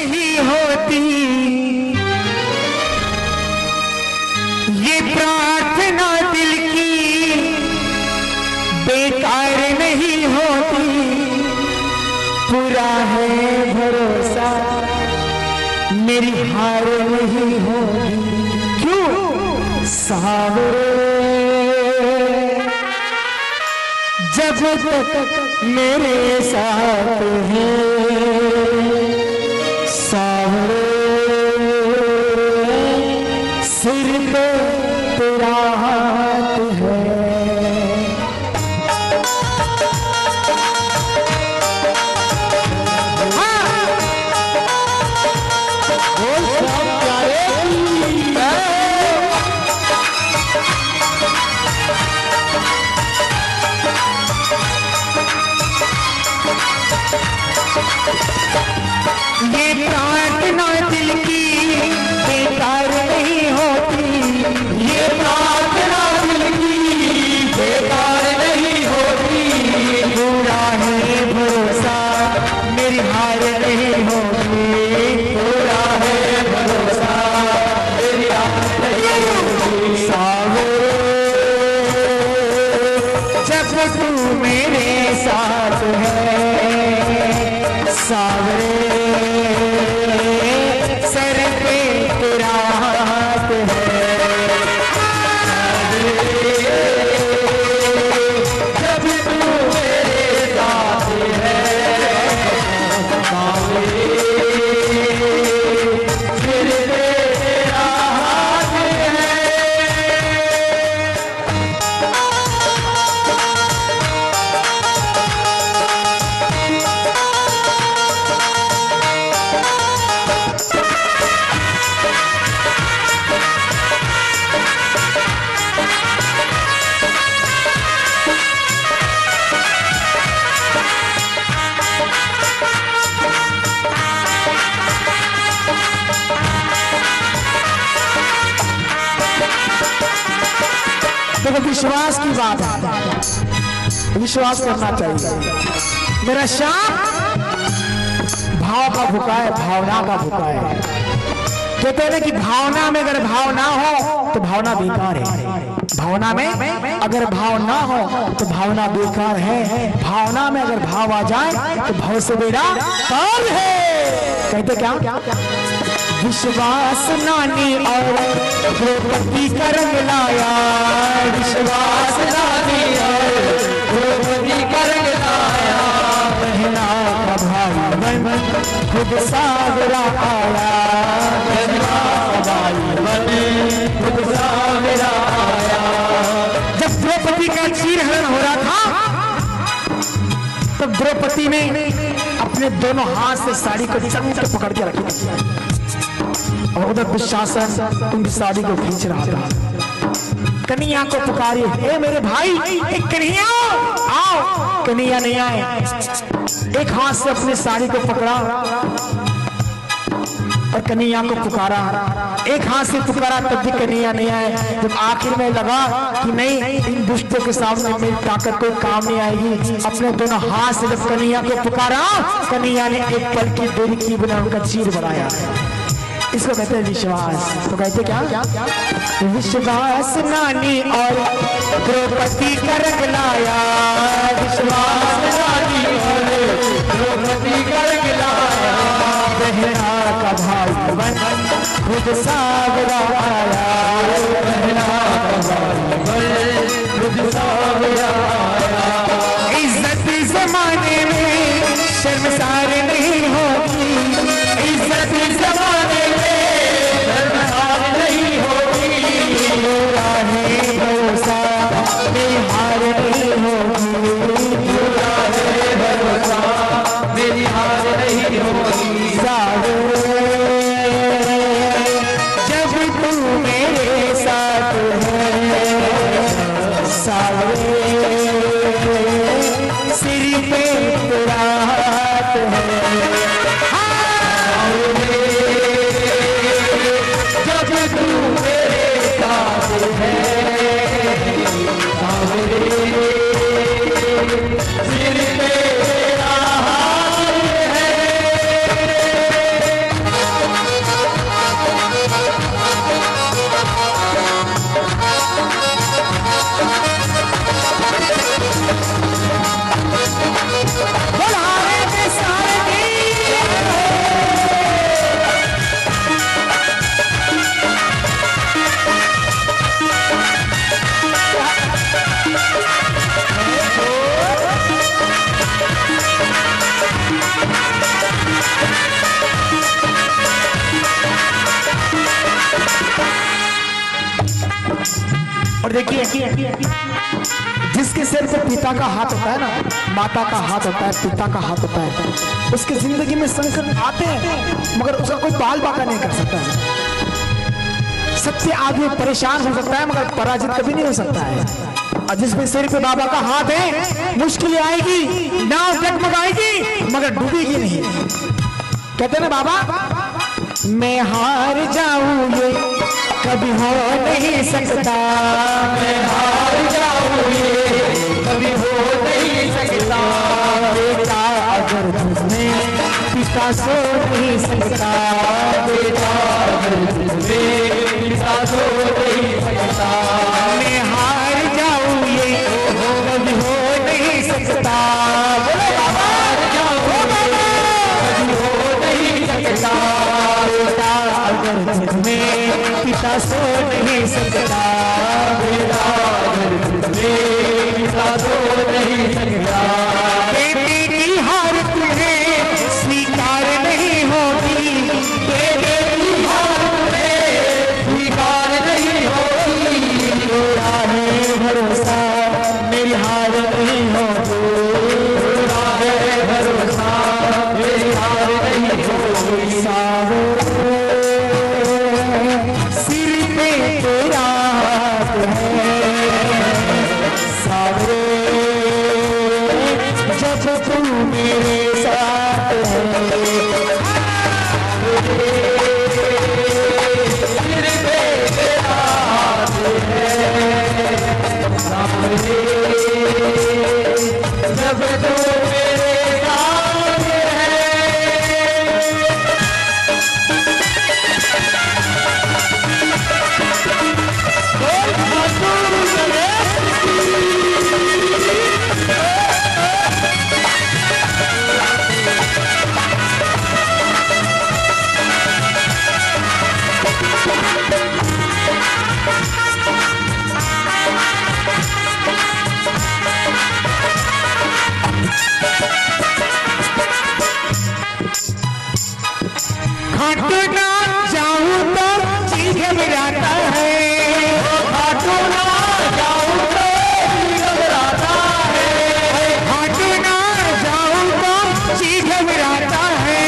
नहीं होती, ये प्रार्थना दिल की बेकार नहीं होती, पूरा है भरोसा मेरी हार नहीं होगी। क्यों सावरे, जब तक मेरे साथ है सावरे, सिर पे तेरा हाथ है। ये प्रार्थना दिल की बेकार नहीं होती, ये प्रार्थना दिल की बेकार नहीं होती, पूरा है भरोसा मेरी हार नहीं होगी, पूरा है भरोसा मेरी हार नहीं होगी। सावरे, जब तू मेरे साथ है सावरे, सर पे तेरा हाथ है। जब तू मेरे साथ है सावरे, सर पे तेरा हाथ है। देखो विश्वास की बात है, विश्वास करना चाहिए। मेरा श्याम भाव का भूखा है, भावना का भूखा है। कहते हैं कि भावना में अगर भाव ना हो तो भावना बेकार है, भावना में अगर भाव ना हो तो भावना बेकार है, भावना में अगर भाव आ जाए तो भाव से बेड़ा पार है। कहते क्या? विश्वास नानी और द्रौपदी का रंग लाया, विश्वास नानी और द्रौपदी का रंग लाया, बहना का भाई बन खुद सागरा आया, बहना का भाई बन खुद सागरा आया। जब द्रौपदी का चीरहरण हो रहा था तब द्रौपदी ने अपने दोनों हाथ से साड़ी को चंग से पकड़ के रखी और उधर दुशासन उनकी साड़ी को खींच रहा था। कन्हैया को पुकारिए, ए मेरे भाई, एक कन्हैया आओ। कन्हैया नहीं आए, एक हाथ से अपनी साड़ी को पकड़ा और कन्हैया को पुकारा, एक हाथ से पुकारा तब भी कन्हैया नहीं आए। जब आखिर में लगा कि नहीं, इन दुष्टों के सामने मेरी ताकत कोई काम नहीं आएगी, अपने दोनों हाथ से जब कन्हैया को पुकारा, कन्हैया ने एक पल की देरी की बिना उनका चीर बनाया। इसको कहते हैं विश्वास। तो कहते क्या? विश्वास नानी और द्रौपदी का रंग लाया, विश्वास नानी और द्रौपदी का रंग लाया, बहना का भाई बन खुद सागरा आया, बहना का भाई बन खुद सागरा आया। इज्जत जमाने में शर्मसार नहीं होती, इज्जत जमाने भरोसा मेरी हार नहीं होगी, पूरा है भरोसा मेरी हार नहीं होगी। सावरे, जब तू मेरे साथ है सावरे, सिर पे तेरा हाथ है। और देखिए जिसके सिर पे पिता का हाथ होता है ना, माता का हाथ होता है, पिता का हाथ होता है, उसकी जिंदगी में संकट आते हैं मगर उसका कोई बाल बाका नहीं कर सकता है। सबसे आगे परेशान हो सकता है मगर पराजित कभी नहीं हो सकता है। और जिसमें सिर पे बाबा का हाथ है, मुश्किलें आएगी, नाव डगमगाएगी मगर डूबेगी नहीं। कहते ना बाबा, मैं हार जाऊं ये कभी हो नहीं सकता, मैं हार जाऊं ये कभी हो नहीं सकता। बेटा अगर तुझने पिता सो नहीं सकता, बेटा अगर तुझने पिता सो नहीं सकता। मैं हार जाऊं ये कभी हो नहीं सकता, बोले बाबा हार जाऊं कभी हो नहीं सकता। बेटा अगर तुझने पिता सो नहीं सकता, बेटा अगर तुझने पिता सो नहीं सकता। बेटे की हार तुम्हें स्वीकार नहीं होगी, बेटे की हार तुम्हें स्वीकार नहीं होगी। मेरा है भरोसा मेरी हार नहीं होगी, मेरा है भरोसा मेरी हार नहीं होगी। सिर पे तेरा हाथ है सावरे, जब तू मेरे साथ है। सिर पे तेरा हाथ है सावरे, जब तू मेरे साथ है। खाटू ना जाऊं तो जी घबराता है, खाटू ना जाऊं तो जी घबराता है, खाटू ना जाऊं तो जी घबराता है,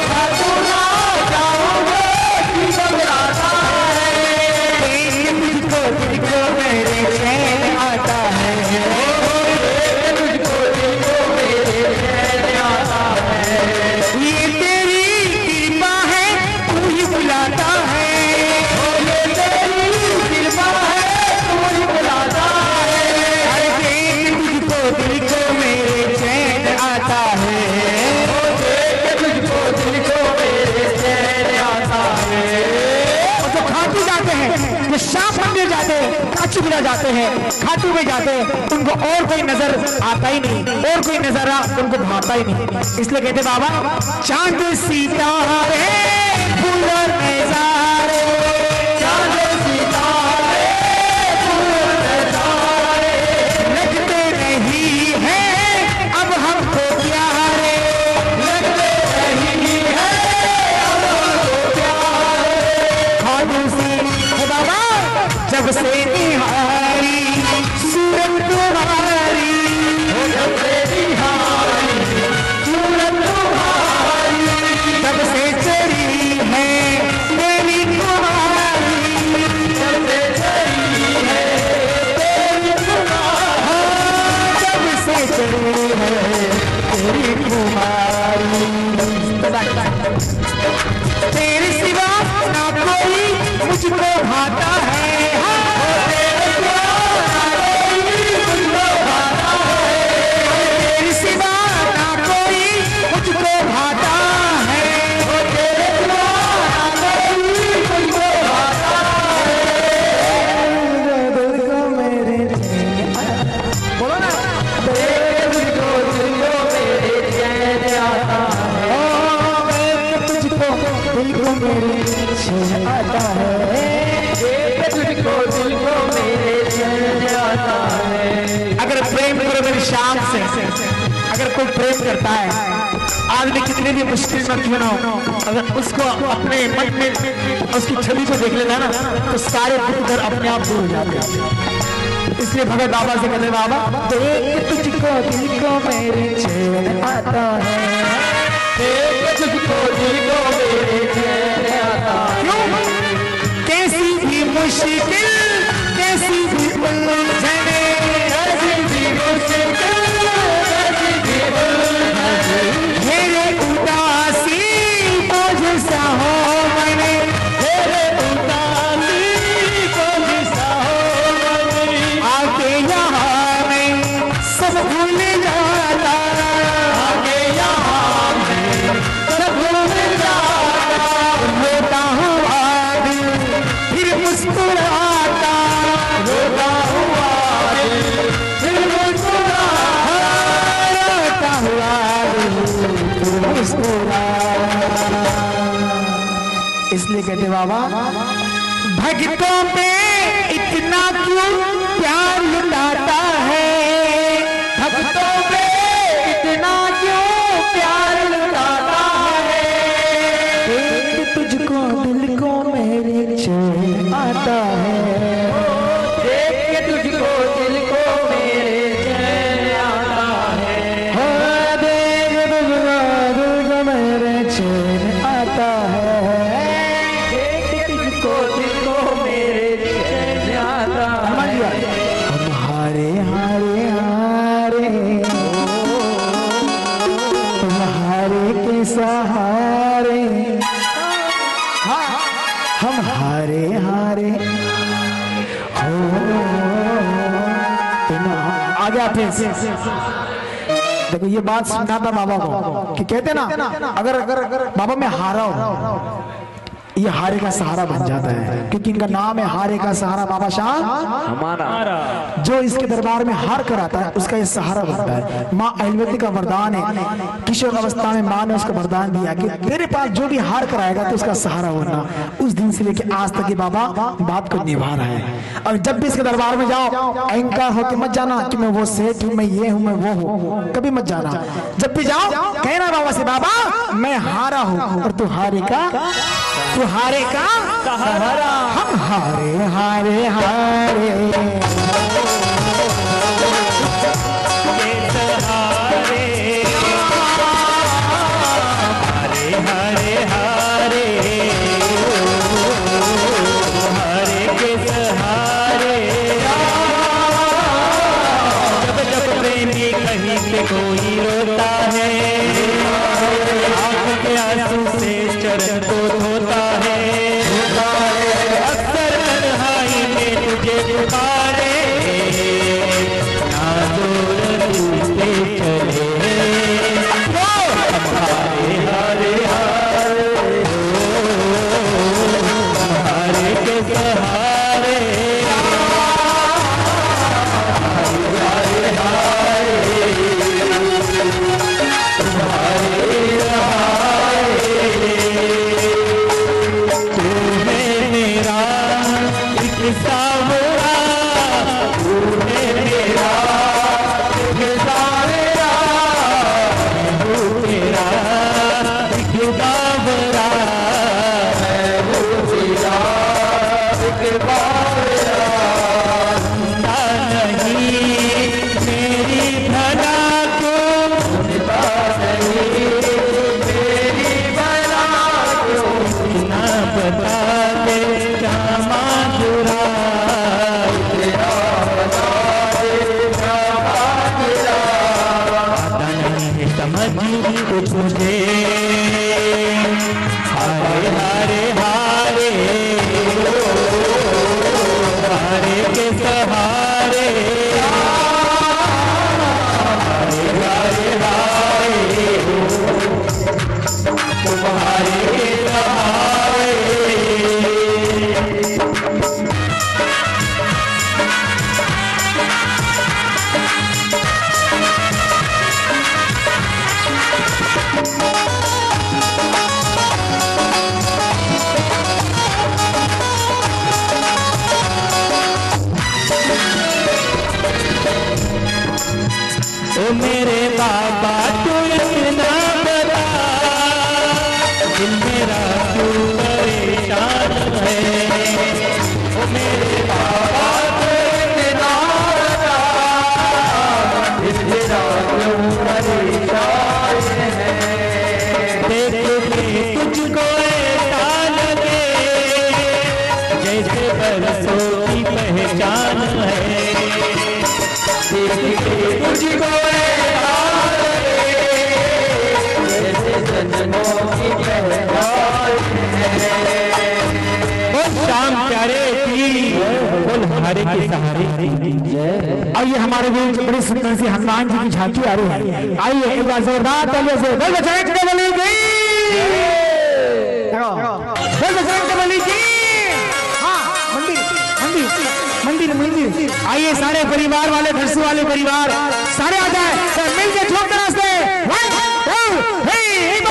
खाटू ना जाऊं तो जी घबराता है। तुझको मेरे चैन आता है, तुझको मेरे चैन आता है। ये तेरी कृपा है तू ही बुलाता है, ये तेरी कृपा है तू ही बुलाता है। हर देख तुझको दिल को मेरे चैन आता है, देख तुझको दिल को मेरे चैन आता है। और जो खाटू जाते हैं, जो शाम मंदिर जाते हैं, काची बिना जाते हैं, खाटू में जाते हैं, उनको और कोई नजर आता ही नहीं, और कोई नजारा उनको भाता ही नहीं। इसलिए कहते बाबा, चांद सितारे फूल नजारे, चांद सितारे फूल नजारे, लगते नहीं है अब हमको प्यारे, लगते नहीं है अब हमको प्यारे। खाटू सी बाबा जब से निहारी सूरत तुम्हारी, जब से निहारी सूरत तुम्हारी, तब से चढ़ी है तेरी तुम्हारी, तब से चढ़ी है तेरी तुम्हारी, तब से चढ़ी है तेरी तुम्हारी। तेरे सिवा ना कोई मुझको भाता है, तेरे सिवा ना कोई मुझको भाता है, तेरे सिवा ना कोई मुझको भाता है, तेरे सिवा ना कोई मुझको भाता है। दिल को मेरे बोलो ना, दिल को मेरे चैन आता है, तुझको दिल को मेरे चैन आता है, तुझको दिल को मेरे चैन आता है। अगर प्रेम करो मेरी शाम से, अगर कोई प्रेम करता है, आदमी कितनी भी मुश्किल में क्यों ना हो, अगर उसको अपने मन में उसकी छवि को देख लेता है ना, तो सारे दुख दर्द अपने आप दूर हो जाते हैं। इसलिए भगत बाबा से कहते बाबा देख तुझको दिल को मेरे चैन आता है, देख तुझको दिल को मेरे चैन आता है। क्यों? कैसी भी मुश्किल, कैसी भी उलझन, कैसी भी मुश्किल, मेरे उदासी बोझ सा हो मने, मेरे उदासी बोझ सा हो मने, आके यहाँ में सब भूल जाता, आके यहाँ में सब भूल जाता, रोता हुआ दिल फिर मुस्कुराता, रोता हुआ दिल फिर मुस्कुराता, रोता हुआ दिल फिर मुस्कुराता। इसलिए कहते बाबा भक्तों पे इतना क्यों प्यार लुटाता है, भक्तों पे इतना क्यों प्यार लुटाता है, देख तुझको दिल को मेरे चैन आता है, देख तुझको दिल को मेरे चैन आता है, हो देख तुझको दिल को मेरे चैन आता है, देख तुझको दिल को मेरे चैन आता है। हम हारे हारे हारे, तुम हारे के सहारे, हम हारे हारे हो, तुम आ गया फिर। देखो ये बात सुनना था बाबा को कि कहते ना अगर बाबा मैं हारा हूं, ये हारे का सहारा बन जाता है, क्योंकि इनका नाम है हारे का सहारा बाबा शाह हमारा। जो इसके दरबार में हार कर आता है उसका ये सहारा बनता है। माँ अहिलवती का वरदान है, किशोर अवस्था में माँ ने उसका वरदान दिया कि तेरे पास जो भी हार कर आएगा तो उसका सहारा होना। उस दिन से लेकर आज तक ये बाबा बात को निभा रहा है। और जब भी इसके दरबार में जाओ अहंकार होकर मत जाना कि मैं वो सेठ हूँ, मैं ये हूँ, मैं वो हूँ, कभी मत जाना। जब भी जाओ कहना बाबा से बाबा मैं हारा हूँ और तू हारे का सहारा, हम हारे हारे हारे सहारे, हारे हारे हारे, हारे के सहारे। जब जब प्रेमी कहीं पे कोई रोता है, आंख के आंसू से चरण को धोता है, अक्सर तन्हाई में तुझे पुकारे, ना दूर टूटते चले, हारे हारे हारे, हारे के सहारे, हारे हारे हारे, मुझको शाम प्यारे हरे के सहारे। और ये हमारे बीच बड़ी सुंदर सी हनुमान जी की झांकी आ रही है। आइए एक बार जोरदार तालियों से बोल बजरंग बली की, बोल बजरंग बली की। हाँ मंदिर मंदिर मंदिर मंदिर। आइए सारे परिवार वाले, धरसू वाले परिवार सारे आ जाए, मिलके ठोक तरह से 1 2 3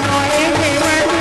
बनाएंगे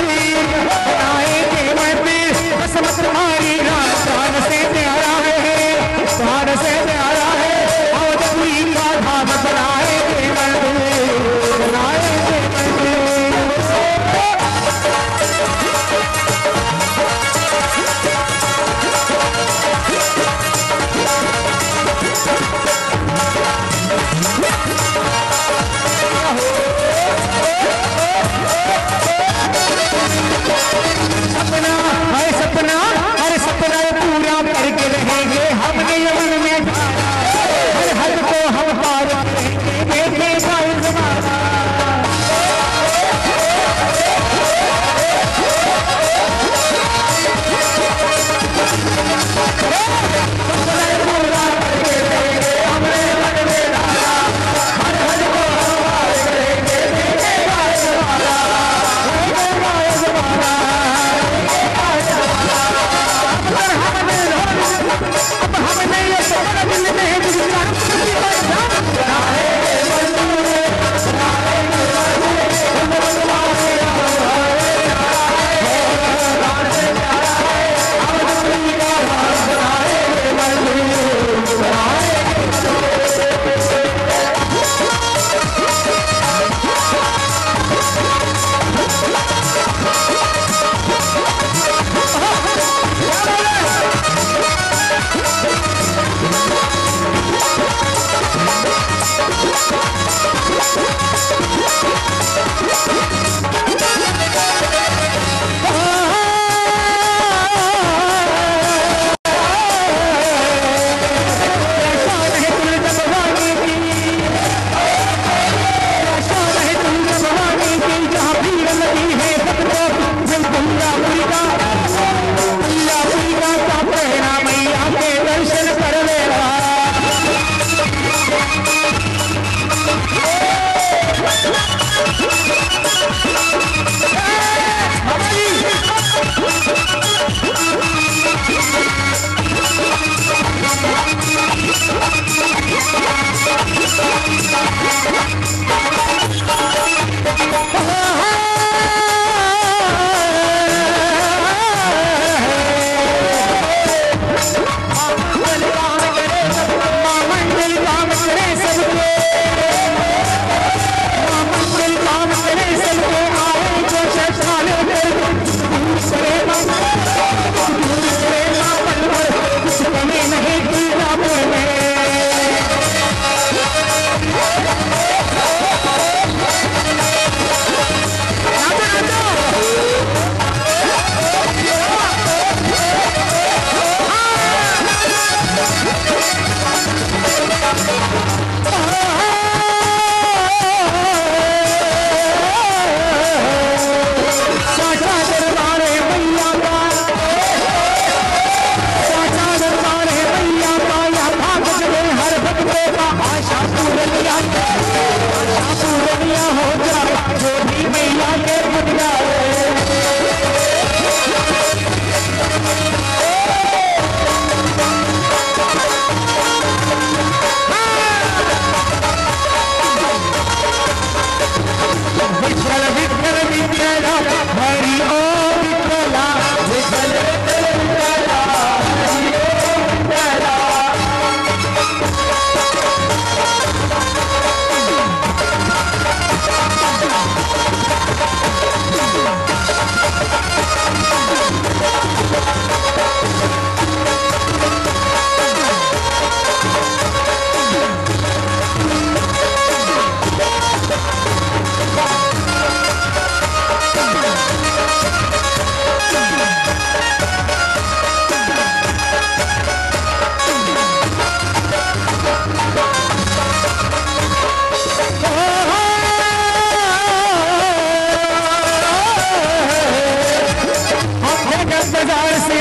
इंतजार से